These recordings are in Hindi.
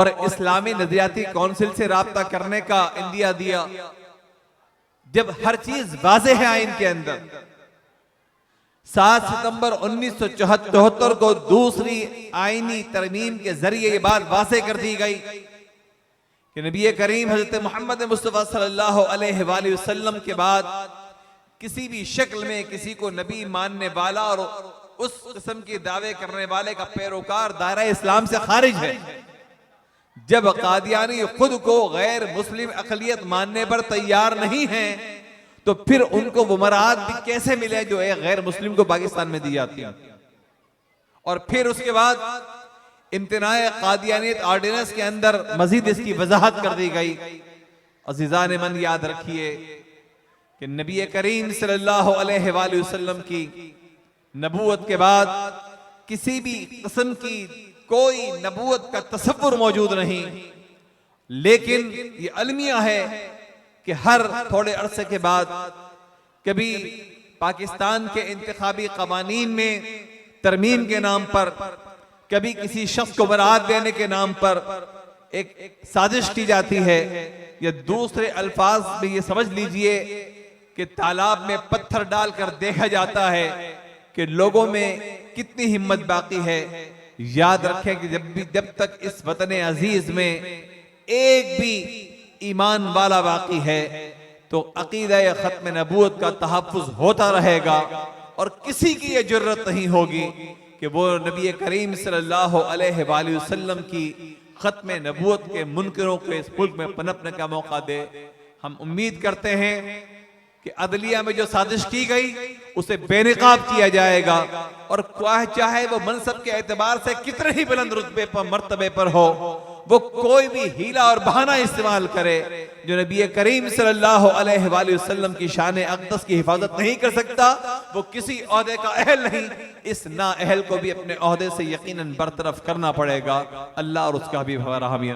और इस्लामी नजरियाती काउंसिल से राब्ता करने का इंदिया दिया। जब हर चीज वाज़ेह है आइन के अंदर, 7 सितंबर 1974 को दूसरी आईनी तरमीम के जरिए ये बात वाज़ेह कर दी गई कि नबी करीम हजरत मोहम्मद मुस्तफ़ा सल्लल्लाहु अलैहि वसल्लम के बाद किसी भी शक्ल में किसी को नबी मानने वाला और उस किस्म के दावे करने वाले का पैरोकार दायरा इस्लाम से खारिज है। जब कादियानी खुद को गैर मुस्लिम अक़लियत मानने पर तैयार नहीं है तो फिर उनको वो मराद भी कैसे मिले जो एक गैर मुस्लिम को पाकिस्तान में दी जाती है। और फिर उसके बाद इम्तिनाए कादियानियत ऑर्डिनेंस के अंदर मजीद इसकी वजाहत कर दी गई। अज़ीज़ान मन याद रखिए कि नबी करीम सल्लल्लाहु अलैहि वसल्लम की नबूवत के बाद किसी भी किस्म की कोई नबूवत का तसव्वुर मौजूद नहीं, लेकिन ये अलमिया है कि हर थोड़े अरसे के बाद कभी पाकिस्तान के इंतखाबी कवानीन में तरमीम के नाम पर, कभी किसी शख्स को बरात देने के नाम पर एक साजिश की जाती है, या दूसरे अल्फाज में ये समझ लीजिए कि तालाब में पत्थर डालकर देखा जाता है कि लोगों में कितनी हिम्मत बाकी है। याद रखें कि जब तक इस वतन अजीज में एक भी ईमान वाला बाकी है तो अकीदा खत्म नबूवत का तहफ़्फ़ुज़ होता रहेगा और किसी की ये जुर्रत नहीं होगी कि वो नबी करीम सल्लल्लाहु अलैहि वसल्लम की खत्म नबूवत के मुनकरों को इस मुल्क में पनपने का मौका दे। हम उम्मीद करते हैं कि अदलिया में जो साजिश की गई उसे बेनकाब किया जाएगा और चाहे वो मनसब के एतबार से कितने ही बुलंद रुतबे पर मर्तबे पर हो, वो कोई भी हीला और बहाना इस्तेमाल करे जो नबी करीम सल्लल्लाहु अलैहि वसल्लम की शान अक़दस की हिफाजत नहीं कर सकता, वो किसी ओहदे का अहल नहीं। इस ना अहल को भी अपने ओहदे से यकीनन बरतरफ करना पड़ेगा। अल्लाह और उसका हबीब हमारा हामी।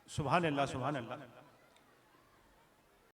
सुभान अल्लाह, सुभान अल्लाह।